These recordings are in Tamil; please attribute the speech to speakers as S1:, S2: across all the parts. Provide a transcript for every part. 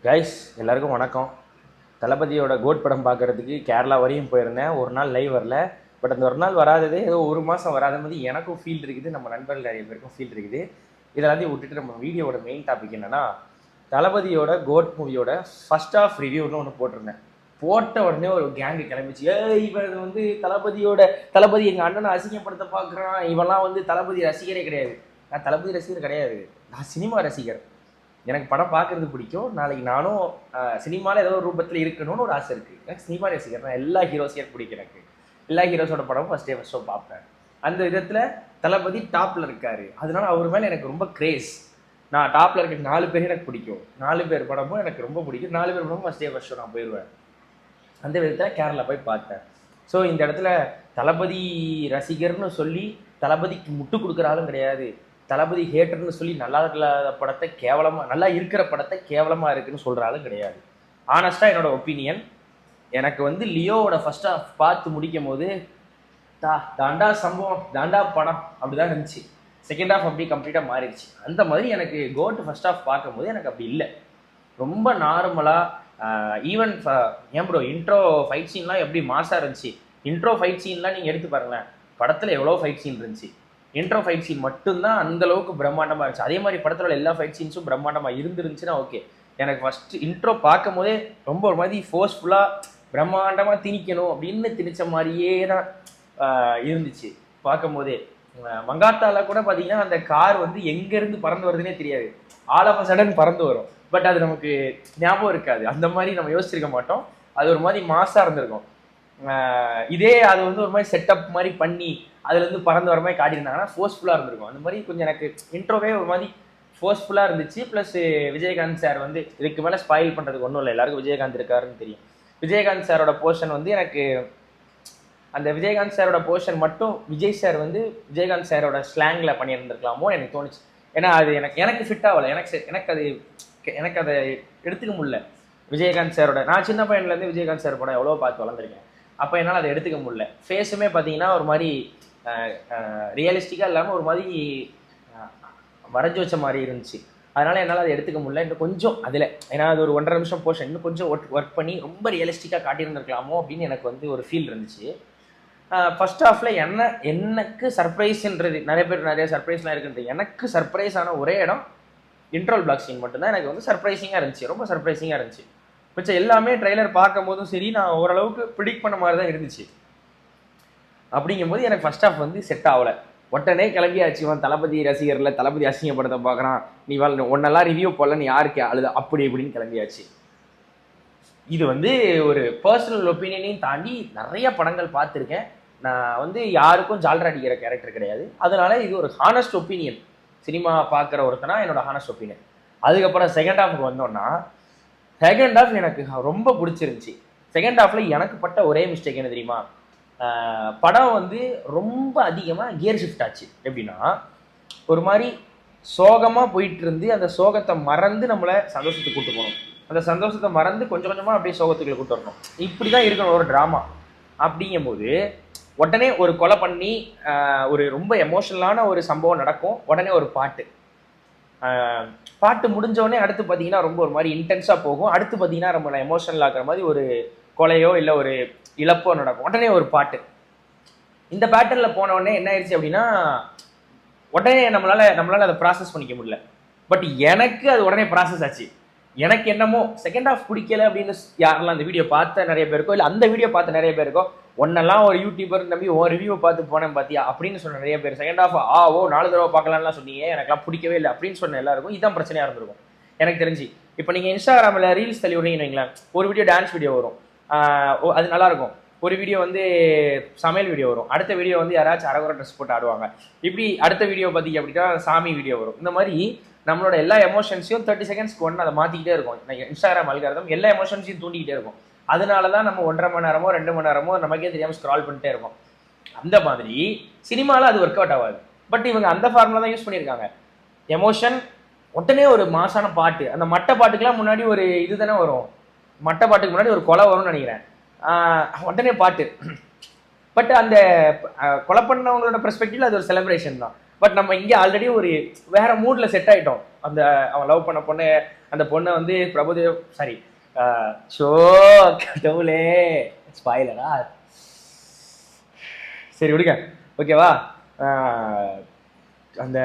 S1: கைஸ் எல்லாருக்கும் வணக்கம். தளபதியோட கோட் படம் பார்க்குறதுக்கு கேரளா வரையும் போயிருந்தேன். ஒரு நாள் லைவ் வரல. பட் அந்த ஒரு நாள் வராததே ஏதோ ஒரு மாதம் வராத மாதிரி எனக்கும் ஃபீல் இருக்குது, நம்ம நண்பர்கள் நிறைய பேருக்கும் ஃபீல் இருக்குது. இதெல்லாத்தையும் விட்டுட்டு நம்ம வீடியோட மெயின் டாபிக் என்னென்னா, தளபதியோட கோட் மூவியோட ஃபர்ஸ்ட் ஆஃப் ரிவ்யூன்னு ஒன்று போட்டிருந்தேன். போட்ட உடனே ஒரு கேங்கு கிளம்பிச்சு, இவன் வந்து தளபதி எங்கள் அண்ணனை அசிங்கப்படுத்த பார்க்குறான், இவெல்லாம் வந்து தளபதி ரசிகரே கிடையாது. நான் தளபதி ரசிகர் கிடையாது, நான் சினிமா ரசிகர். எனக்கு படம் பார்க்குறது பிடிக்கும். நாளைக்கு நானும் சினிமாவில் ஏதோ ஒரு ரூபத்தில் இருக்கணும்னு ஒரு ஆசை இருக்குது. எனக்கு சினிமா ரசிகர், நான் எல்லா ஹீரோஸையும் பிடிக்கும். எனக்கு எல்லா ஹீரோஸோட படமும் ஃபஸ்ட் ஷோ பார்ப்பேன். அந்த விதத்தில் தளபதி டாப்பில் இருக்கார், அதனால அவர் மேலே எனக்கு ரொம்ப கிரேஸ். நான் டாப்பில் இருக்க 4 பேரும் எனக்கு பிடிக்கும், 4 பேர் படமும் எனக்கு ரொம்ப பிடிக்கும். 4 பேர் படமும் ஃபஸ்ட் ஷோ நான் போயிடுவேன். அந்த விதத்தில் கேரளா போய் பார்த்தேன். ஸோ இந்த இடத்துல தளபதி ரசிகர்னு சொல்லி தளபதிக்கு முட்டு கொடுக்குற ஆளும் கிடையாது, தளபதி ஹேட்டர்னு சொல்லி நல்லா இல்லாத படத்தை கேவலமாக, நல்லா இருக்கிற படத்தை கேவலமாக இருக்குன்னு சொல்கிறாலும் கிடையாது. ஆனஸ்ட்டாக என்னோட ஒப்பீனியன், எனக்கு வந்து லியோவோட ஃபர்ஸ்ட் ஹாஃப் பார்த்து முடிக்கும் போது தாண்டா சம்பவம், தாண்டா படம் அப்படிதான் இருந்துச்சு. செகண்ட் ஹாஃப் அப்படி கம்ப்ளீட்டாக மாறிடுச்சு. அந்த மாதிரி எனக்கு கோட் ஃபர்ஸ்ட் ஹாஃப் பார்க்கும்போது எனக்கு அப்படி இல்லை, ரொம்ப நார்மலாக. ஈவன் ஏன் ப்ரோ இன்ட்ரோ ஃபைட் சீன்லாம் எப்படி மாசாக இருந்துச்சு. இன்ட்ரோ ஃபைட் சீன்லாம் நீங்கள் எடுத்து பாருங்களேன், படத்தில் எவ்வளோ ஃபைட் சீன் இருந்துச்சு. இன்ட்ரோ ஃபைட் சீன் மட்டும்தான் அந்தளவுக்கு பிரம்மாண்டமாக இருந்துச்சு. அதே மாதிரி படத்தில் எல்லா ஃபைட் சீன்ஸும் பிரம்மாண்டமாக இருந்துருந்துச்சுன்னா ஓகே. எனக்கு ஃபஸ்ட்டு இன்ட்ரோ பார்க்கும் போதே ரொம்ப ஒரு மாதிரி ஃபோர்ஸ்ஃபுல்லாக பிரம்மாண்டமாக திணிக்கணும் அப்படின்னு திணிச்ச மாதிரியே தான் இருந்துச்சு பார்க்கும் போதே. மங்காத்தாவில் கூட பார்த்தீங்கன்னா அந்த கார் வந்து எங்கேருந்து பறந்து வருதுன்னே தெரியாது, ஆல் ஆஃப் அ சடன் பறந்து வரும். பட் அது நமக்கு ஞாபகம் இருக்காது, அந்த மாதிரி நம்ம யோசிச்சிருக்க மாட்டோம். அது ஒரு மாதிரி மாசாக இருந்திருக்கும். இதே அது வந்து ஒரு மாதிரி செட்டப் மாதிரி பண்ணி அதுலேருந்து பறந்து வர மாதிரி காட்டியிருந்தாங்கன்னா ஃபோர்ஸ்ஃபுல்லாக இருந்திருக்கும். அந்த மாதிரி கொஞ்சம் எனக்கு இன்ட்ரோவே ஒரு மாதிரி ஃபோர்ஸ்ஃபுல்லாக இருந்துச்சு. ப்ளஸ் விஜயகாந்த் சார் வந்து இதுக்கு மேலே ஸ்பாயில் பண்ணுறதுக்கு ஒன்றும் இல்லை, எல்லாருக்கும் விஜயகாந்த் இருக்காருன்னு தெரியும். விஜயகாந்த் சாரோட போர்ஷன் வந்து எனக்கு அந்த விஜயகாந்த் சாரோட போர்ஷன் மட்டும் விஜய் சார் வந்து விஜயகாந்த் சாரோட ஸ்லாங்கில் பண்ணியிருந்துருக்கலாமோ எனக்கு தோணுச்சு. ஏன்னா அது எனக்கு ஃபிட் ஆகலை, எனக்கு அதை எடுத்துக்க முடியல. விஜயகாந்த் சாரோட நான் சின்ன பையன்லேருந்து விஜயகாந்த் சார் படம் எவ்வளோ பார்த்து வளர்ந்துருக்கேன், அப்போ என்னால் அதை எடுத்துக்க முடியல. ஃபேஸுமே பார்த்தீங்கன்னா ஒரு மாதிரி ரியலிஸ்டிக்காக இல்லாமல் ஒரு மாதிரி வரைஞ்சி வச்ச மாதிரி இருந்துச்சு. அதனால் என்னால் அதை எடுத்துக்க முடியல. இன்னும் கொஞ்சம் அதில், ஏன்னா அது ஒரு 1.5 நிமிஷம் போர்ஷன், இன்னும் கொஞ்சம் ஒர்க் பண்ணி ரொம்ப ரியலிஸ்டிக்காக காட்டியிருந்துருக்கலாமோ அப்படின்னு எனக்கு வந்து ஒரு ஃபீல் இருந்துச்சு. ஃபர்ஸ்ட் ஹாஃபில் எனக்கு சர்ப்ரைஸ்ன்றது, நிறைய சர்ப்ரைஸ்லாம் இருக்குன்றது, எனக்கு சர்ப்ரைஸ் ஆன ஒரே இடம் இன்ட்ரோல் பிளாக் சீன் மட்டும்தான் எனக்கு வந்து சர்ப்ரைசிங்காக இருந்துச்சு, ரொம்ப சர்ப்ரைசிங்காக இருந்துச்சு. மிச்சம் எல்லாமே ட்ரெய்லர் பார்க்கும் போதும் சரி, நான் ஓரளவுக்கு ப்ரிடிக்ட் பண்ண மாதிரி தான் இருந்துச்சு. அப்படிங்கும்போது எனக்கு ஃபர்ஸ்ட் ஹாஃப் வந்து செட் ஆகலை. உடனே கிளம்பியாச்சு, இவன் தளபதி ரசிகரில் தளபதி அசிங்கப்படுத்த பார்க்குறான், நீ ஒன்னெல்லாம் ரிவ்யூ போடலன்னு யாருக்கு அழுது அப்படி இப்படின்னு கிளம்பியாச்சு. இது வந்து ஒரு பர்சனல் ஒப்பீனியனையும் தாண்டி நிறைய படங்கள் பார்த்துருக்கேன். நான் வந்து யாருக்கும் ஜால்ரா அடிக்கிற கேரக்டர் கிடையாது, அதனால இது ஒரு ஹானஸ்ட் ஒப்பீனியன். சினிமா பார்க்குற ஒருத்தனா என்னோட ஹானஸ்ட் ஒப்பீனியன். அதுக்கப்புறம் செகண்ட் ஹாஃபுக்கு வந்தோன்னா, செகண்ட் ஹாஃப் எனக்கு ரொம்ப பிடிச்சிருந்துச்சி. செகண்ட் ஹாஃபில் எனக்கு பட்ட ஒரே மிஸ்டேக் என்ன தெரியுமா, படம் வந்து ரொம்ப அதிகமாக கியர் ஷிஃப்ட் ஆச்சு. எப்படின்னா ஒரு மாதிரி சோகமாக போயிட்டு இருந்து அந்த சோகத்தை மறந்து நம்மளை சந்தோஷத்துக்கு கூப்பிட்டு போகணும், அந்த சந்தோஷத்தை மறந்து கொஞ்சம் கொஞ்சமாக அப்படியே சோகத்துக்குள்ள கூப்பிட்டு வரணும். இப்படி தான் இருக்கணும் ஒரு ட்ராமா. அப்படிங்கும்போது உடனே ஒரு கொலை பண்ணி ஒரு ரொம்ப எமோஷனலான ஒரு சம்பவம் நடக்கும், உடனே ஒரு பாட்டு முடிஞ்சோடனே அடுத்து பார்த்தீங்கன்னா ரொம்ப ஒரு மாதிரி இன்டென்ஸாக போகும். அடுத்து பார்த்தீங்கன்னா நம்ம எமோஷனல் ஆக்குற மாதிரி ஒரு கொலையோ இல்லை ஒரு இழப்போ நடக்கும், உடனே ஒரு பாட்டு. இந்த பேட்டர்னில் போன உடனே என்ன ஆயிடுச்சு அப்படின்னா, உடனே நம்மளால அதை ப்ராசஸ் பண்ணிக்க முடியல. பட் எனக்கு அது உடனே ப்ராசஸ் ஆச்சு. எனக்கு என்னமோ செகண்ட் ஹாஃப் பிடிக்கல அப்படின்னு யாரெல்லாம் அந்த வீடியோ பார்த்த நிறைய பேருக்கோ இல்லை அந்த வீடியோ பார்த்த நிறைய பேருக்கோ, ஒன்னெல்லாம் ஒரு யூடியூபர் நம்பி ஒரு ரிவ்யூ பார்த்து போனேன் பார்த்தியா அப்படின்னு சொன்ன நிறைய பேர், செகண்ட் ஹாஃப் 4 தடவை பார்க்கலாம்லாம் சொன்னீங்க, எனக்குலாம் பிடிக்கவே இல்லை அப்படின்னு சொன்ன எல்லாருக்கும் இதான் பிரச்சனையாக இருந்திருக்கும் எனக்கு தெரிஞ்சு. இப்போ நீங்கள் இன்ஸ்டாகிராமில் ரீல்ஸ் தள்ளி விடுறீங்கன்னு வைங்களேன், ஒரு வீடியோ டான்ஸ் வீடியோ வரும், அது நல்லாயிருக்கும். ஒரு வீடியோ வந்து சமையல் வீடியோ வரும், அடுத்த வீடியோ வந்து யாராச்சும் அரகுற ட்ரெஸ் போட்டு ஆடுவாங்க, இப்படி அடுத்த வீடியோ பார்த்தீங்க அப்படின்னா சாமி வீடியோ வரும். இந்த மாதிரி நம்மளோட எல்லா எமோஷன்ஸையும் 30 செகண்ட்ஸ்க்கு ஒன்று அதை மாற்றிக்கிட்டே இருக்கும். இன்ஸ்டாகிராம் அல்காரிதம் எல்லா எமோஷன்ஸையும் தூண்டிக்கிட்டே இருக்கும். அதனால தான் நம்ம 1.5 மணி நேரமோ 2 மணி நேரமோ நமக்கே தெரியாமல் ஸ்க்ரால் பண்ணிட்டே இருக்கும். அந்த மாதிரி சினிமாவில் அது ஒர்க் அவுட் ஆகாது. பட் இவங்க அந்த ஃபார்முலா தான் யூஸ் பண்ணியிருக்காங்க. எமோஷன், உடனே ஒரு மாசான பாட்டு. அந்த மட்டை பாட்டுக்கெல்லாம் முன்னாடி ஒரு இது தானே வரும், மட்டை பாட்டுக்கு முன்னாடி ஒரு கொலை வரும்னு நினைக்கிறேன், உடனே பாட்டு. பட் அந்த கொலை பண்ணவங்களோட பெர்ஸ்பெக்டிவ்ல அது ஒரு செலிப்ரேஷன் தான். பட் நம்ம இங்கே ஆல்ரெடி ஒரு வேற மூட்ல செட் ஆகிட்டோம். அந்த அவன் லவ் பண்ண பொண்ணு அந்த பொண்ணை வந்து பிரபுதேவ் சாரி ஷோ கடவுளே ஸ்பாயிலரா, சரி விடுங்க ஓகேவா. அந்த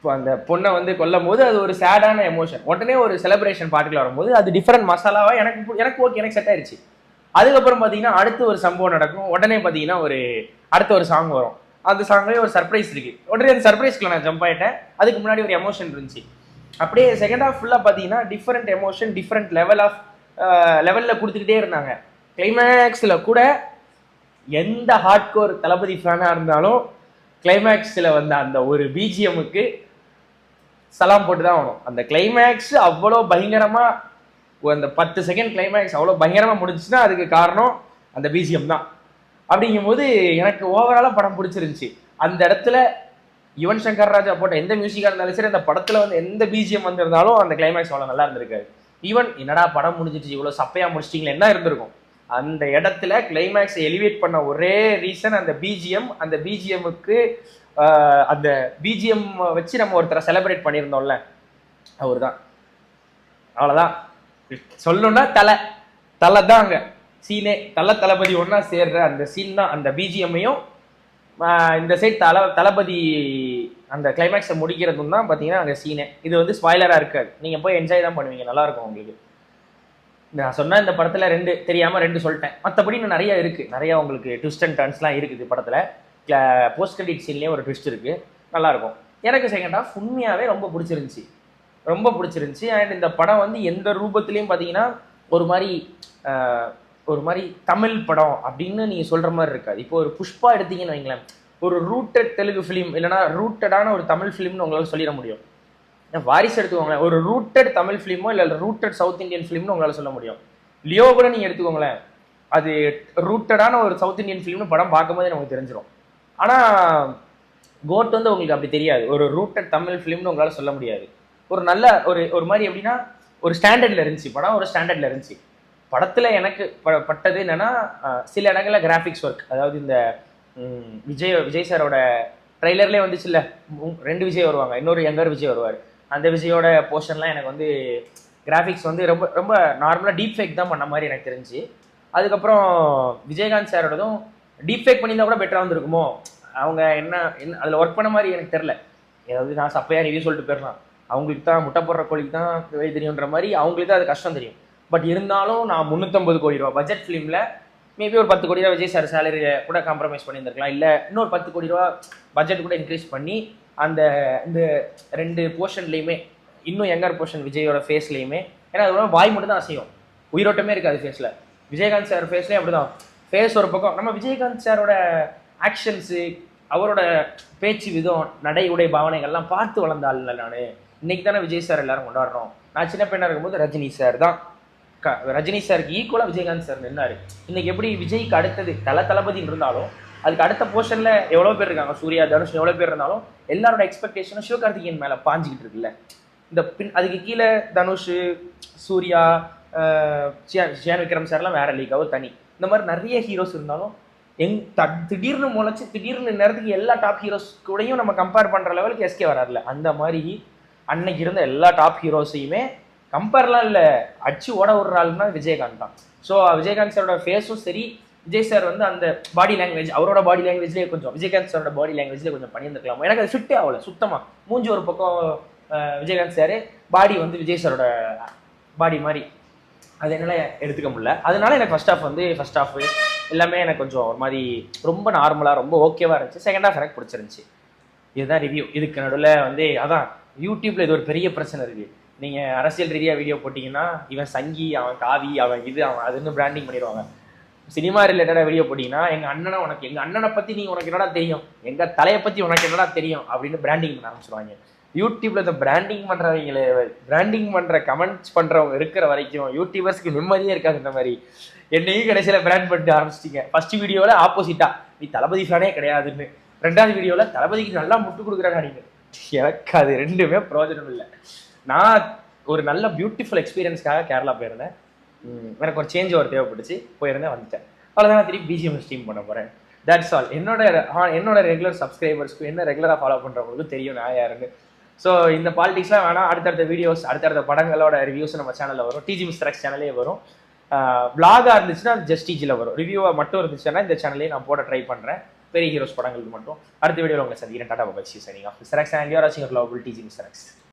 S1: அந்த பொண்ணை வந்து கொல்லும் போது அது ஒரு சேடான எமோஷன். உடனே ஒரு செலிப்ரேஷன் பார்ட்டியில் வரும்போது அது டிஃப்ரெண்ட் மசாலாவா எனக்கு ஓகே, எனக்கு செட் ஆயிடுச்சு. அதுக்கப்புறம் பார்த்தீங்கன்னா அடுத்து ஒரு சம்பவம் நடக்கும். உடனே பார்த்தீங்கன்னா அடுத்த ஒரு சாங் வரும். அந்த சாங்லேயே ஒரு சர்ப்ரைஸ் இருக்கு. உடனே அந்த சர்ப்ரைஸ்க்குள்ள நான் ஜம்ப் ஆயிட்டேன். அதுக்கு முன்னாடி ஒரு எமோஷன் இருந்துச்சு. அப்படியே செகண்ட் ஹாஃப் ஃபுல்லாக பார்த்தீங்கன்னா டிஃப்ரெண்ட் எமோஷன், டிஃப்ரெண்ட் லெவலில் கொடுத்துக்கிட்டே இருந்தாங்க. கிளைமேக்ஸில் கூட எந்த ஹார்ட்கோர் தளபதி ஃபேனாக இருந்தாலும் கிளைமேக்ஸில் வந்த அந்த ஒரு பிஜிஎம்முக்கு சலாம் போட்டு தான் ஆகணும். அந்த கிளைமேக்ஸ் அவ்வளோ பயங்கரமாக, அந்த 10 செகண்ட் கிளைமேக்ஸ் அவ்வளோ பயங்கரமாக முடிஞ்சுச்சுன்னா அதுக்கு காரணம் அந்த பிஜிஎம் தான். அப்படிங்கும்போது எனக்கு ஓவராலாக படம் பிடிச்சிருந்துச்சி. அந்த இடத்துல யுவன் சங்கர் ராஜா போட்ட எந்த மியூசிக்காக இருந்தாலும் சரி, அந்த படத்தில் வந்து எந்த பிஜிஎம் வந்திருந்தாலும் அந்த கிளைமேக்ஸ் அவ்வளோ நல்லா இருந்திருக்காரு. ஈவன் என்னடா படம் முடிஞ்சிச்சு, இவ்வளோ சப்பையாக முடிச்சிட்டிங்களே என்ன இருந்திருக்கும். அந்த இடத்துல கிளைமேக்ஸை எலிவேட் பண்ண ஒரே ரீசன் அந்த பிஜிஎம். அந்த பிஜிஎம்முக்கு அந்த பிஜிஎம் வச்சு நம்ம ஒருத்தரை செலிப்ரேட் பண்ணியிருந்தோம்ல, அவர் தான். அவ்வளோதான் சொல்லணும்னா தலை தான் அங்கே சீனே. தளபதி ஒன்றா சேர்ற அந்த சீன் தான். அந்த பிஜிஎம்மையும் இந்த சைட் தளபதி அந்த கிளைமேக்ஸை முடிக்கிறதும் தான் பார்த்தீங்கன்னா அங்கே சீனே. இது வந்து ஸ்பாய்லராக இருக்காது, நீங்கள் போய் என்ஜாய் தான் பண்ணுவீங்க, நல்லாயிருக்கும் உங்களுக்கு. நான் சொன்னால் இந்த படத்தில் தெரியாமல் 2 சொல்லிட்டேன். மற்றபடி இன்னும் நிறைய இருக்குது, நிறையா உங்களுக்கு ட்விஸ்ட் அண்ட் டர்ன்ஸ்லாம் இருக்குது படத்தில். போஸ்ட் கிரெடிட் சீன்லேயே ஒரு ட்விஸ்ட் இருக்குது, நல்லாயிருக்கும். எனக்கு செகண்ட் ஹாஃப் உண்மையாகவே ரொம்ப பிடிச்சிருந்துச்சி. அண்ட் இந்த படம் வந்து எந்த ரூபத்துலேயும் பார்த்தீங்கன்னா ஒரு மாதிரி தமிழ் படம் அப்படின்னு நீங்கள் சொல்கிற மாதிரி இருக்காது. இப்போ ஒரு புஷ்பா எடுத்தீங்கன்னு வைங்களேன், ஒரு ரூட்டட் தெலுங்கு ஃபிலிம் இல்லைனா ரூட்டடான ஒரு தமிழ் ஃபிலிம்னு உங்களால் சொல்லிட முடியும். வாரிசு எடுத்துக்கோங்களேன், ஒரு ரூட்டட் தமிழ் ஃபிலிமோ இல்லை ரூட்டட் சவுத் இந்தியன் ஃபிலிம்னு உங்களால் சொல்ல முடியும். லியோ கூட நீங்கள் எடுத்துக்கோங்களேன், அது ரூட்டடான ஒரு சவுத் இந்தியன் ஃபிலிம்னு படம் பார்க்கும்போது நமக்கு தெரிஞ்சிடும். ஆனால் கோட் வந்து உங்களுக்கு அப்படி தெரியாது, ஒரு ரூட்டட் தமிழ் ஃபிலிம்னு உங்களால் சொல்ல முடியாது. ஒரு நல்ல ஒரு மாதிரி எப்படின்னா ஒரு ஸ்டாண்டர்டில் இருந்துச்சு படம், ஒரு ஸ்டாண்டர்டில் இருந்துச்சு. படத்தில் எனக்கு பட்டது என்னென்னா, சில இடங்களில் கிராஃபிக்ஸ் ஒர்க், அதாவது இந்த விஜய் சாரோட ட்ரெய்லர்லேயே வந்துச்சு இல்லை, 2 விஜய் வருவாங்க, இன்னொரு யங்கர் விஜய் வருவார். அந்த விஜயோட போர்ஷன்லாம் எனக்கு வந்து கிராஃபிக்ஸ் வந்து ரொம்ப ரொம்ப நார்மலாக டீப் ஃபேக் தான் பண்ண மாதிரி எனக்கு தெரிஞ்சு. அதுக்கப்புறம் விஜயகாந்த் சாரோடதும் டீப் ஃபேக் பண்ணியிருந்தா கூட பெட்டராக வந்துருக்குமோ. அவங்க என்ன அதில் ஒர்க் பண்ண மாதிரி எனக்கு தெரில. ஏதாவது நான் சப்பையாக ரிவ்யூ சொல்லிட்டு போயிடலாம், அவங்களுக்கு தான் முட்டை போடுற கோழிக்கு தான் வெளியே தெரியுன்ற மாதிரி அவங்களுக்கு தான் அது கஷ்டம் தெரியும். பட் இருந்தாலும் நான் 350 கோடி ரூபா பட்ஜெட் ஃபிலிமில் மேபி ஒரு 10 கோடி ரூபா விஜய் சார் சேலரியை கூட காம்ப்ரமைஸ் பண்ணியிருந்திருக்கலாம், இல்லை இன்னொரு 10 கோடி ரூபா பட்ஜெட் கூட இன்க்ரீஸ் பண்ணி இந்த 2 போர்ஷன்லேயுமே இன்னும் யங்கர் போர்ஷன் விஜயோட ஃபேஸ்லேயுமே, ஏன்னா அது வாய் மட்டும் தான் அசையும், உயிரோட்டமே இருக்காது ஃபேஸில். விஜயகாந்த் சார் ஃபேஸ்லேயும் அப்படி தான், ஃபேஸ் ஒரு பக்கம். நம்ம விஜயகாந்த் சாரோட ஆக்ஷன்ஸு, அவரோட பேச்சு விதம், நடை உடை பாவனைகள்லாம் பார்த்து வளர்ந்தாள் நான். இன்னைக்கு தானே விஜய் சார் எல்லாரும் கொண்டாடுறோம். நான் சின்ன பையனாக இருக்கும்போது ரஜினி சார் தான், ரஜினி சாருக்கு ஈக்குவலாக விஜயகாந்த் சார் நின்னாரு. இன்னைக்கு எப்படி விஜய்க்கு அடுத்தது தளபதி இருந்தாலும் அதுக்கு அடுத்த போர்ஷனில் எவ்வளோ பேர் இருக்காங்க, சூர்யா, தனுஷ் எவ்வளோ பேர் இருந்தாலும் எல்லாரோட எக்ஸ்பெக்டேஷனும் சிவகார்த்திகேயன் மேலே பாஞ்சிக்கிட்டு இருக்குல்ல. இந்த அதுக்கு கீழே தனுஷ், சூர்யா, ஷியான் விக்ரம் சார்லாம் வேற லீக், அவர் தனி. இந்த மாதிரி நிறைய ஹீரோஸ் இருந்தாலும் திடீர்னு முளைச்சி திடீர்னு நேரத்துக்கு எல்லா டாப் ஹீரோஸ் கூடயும் நம்ம கம்பேர் பண்ணுற லெவலுக்கு எஸ்கே வராதுல. அந்த மாதிரி அன்னைக்கு இருந்த எல்லா டாப் ஹீரோஸையுமே கம்பேர்லாம் இல்லை, அடிச்சு ஓட விடுற ஆளுன்னா விஜயகாந்த் தான். ஸோ விஜயகாந்த் சாரோட ஃபேஸும் சரி, விஜய் சார் வந்து அந்த பாடி லாங்குவேஜ், அவரோட பாடி லாங்குவேஜ்லேயே கொஞ்சம் விஜயகாந்த் சாரோட பாடி லாங்குவேஜ்லேயே கொஞ்சம் பண்ணியிருந்துருக்கலாம். எனக்கு அது ஃபிட்டே ஆகல சுத்தமாக. மூஞ்சி ஒரு பக்கம் விஜயகாந்த் சார், பாடி வந்து விஜய் சாரோட பாடி மாதிரி, அது என்னால் எடுத்துக்க முடியல. அதனால எனக்கு ஃபர்ஸ்ட் ஹாஃப் எல்லாமே எனக்கு கொஞ்சம் ஒரு மாதிரி ரொம்ப நார்மலாக ரொம்ப ஓகேவாக இருந்துச்சு. செகண்ட் ஹாஃப் எனக்கு பிடிச்சிருந்துச்சி. இதுதான் ரிவ்யூ. இதுக்கு நடுவில் வந்து அதான் யூடியூப்பில் இது ஒரு பெரிய பிரச்சனை இருக்குது. நீங்கள் அரசியல் ரீதியாக வீடியோ போட்டிங்கன்னா இவன் சங்கி, அவன் காவி, அவன் இது, அவன் அதுன்னு பிராண்டிங் பண்ணிடுவாங்க. சினிமா ரிலேட்டடாக வீடியோ போட்டிங்கன்னா எங்கள் அண்ணனை பற்றி உனக்கு என்னடா தெரியும், எங்கள் தலையை பற்றி உனக்கு என்னடா தெரியும் அப்படின்னு பிராண்டிங் பண்ண ஆரம்பிச்சிடுவாங்க. யூடியூப்பில் இந்த பிராண்டிங் பண்ணுற கமெண்ட்ஸ் பண்ணுறவங்க இருக்கிற வரைக்கும் யூடியூபர்ஸ்க்கு நிம்மதியே இருக்காது. இந்த மாதிரி என்னையும் கடைசியில் பிராண்ட் பண்ணிட்டு ஆரம்பிச்சிட்டிங்க. ஃபர்ஸ்ட் வீடியோவில் ஆப்போசிட்டாக நீ தளபதி ஃபேனே கிடையாதுன்னு, 2வது வீடியோவில் தளபதிக்கு நல்லா முட்டு கொடுக்குறாங்க நீங்கள். எனக்கு அது 2மே பிரயோஜனம் இல்லை. நான் ஒரு நல்ல பியூட்டிஃபுல் எக்ஸ்பீரியன்ஸ்க்காக கேரளா போயிருந்தேன். எனக்கு ஒரு சேஞ்ச் தேவைப்பட்டுச்சு, போயிருந்தேன், வந்துட்டேன். அவ்வளோதான். திருப்பி பிஜிஎம் ஸ்ட்ரீம் பண்ண போகிறேன். That's all. என்னோட ரெகுலர் சப்ஸ்கிரைபர்ஸ்க்கு, என்ன ரெகுலராக ஃபாலோ பண்ணுறவங்களுக்கும் தெரியும் நான் யாருன்னு. ஸோ இந்த பாலிடிக்ஸ்லாம் வேணாம். அடுத்தடுத்த வீடியோஸ், அடுத்தடுத்த படங்களோட ரிவ்யூஸ் நம்ம சேனலில் வரும். டிஜி மிஸ்டர் எக்ஸ் சேனலே வரும். விளாகாக இருந்துச்சுன்னா ஜஸ்ட் டிஜியில் வரும். ரிவ்யூவாக மட்டும் இருந்துச்சுன்னா இந்த சேனல்லே நான் போட ட்ரை பண்ணுறேன். பெரிய ஹீரோஸ் படங்களுக்கு மட்டும். அடுத்த வீடியோவில் உங்களை சந்திக்கிறேன். Tata bye. Signing off mister X and you are வாட்சிங் your lovable DG mister X.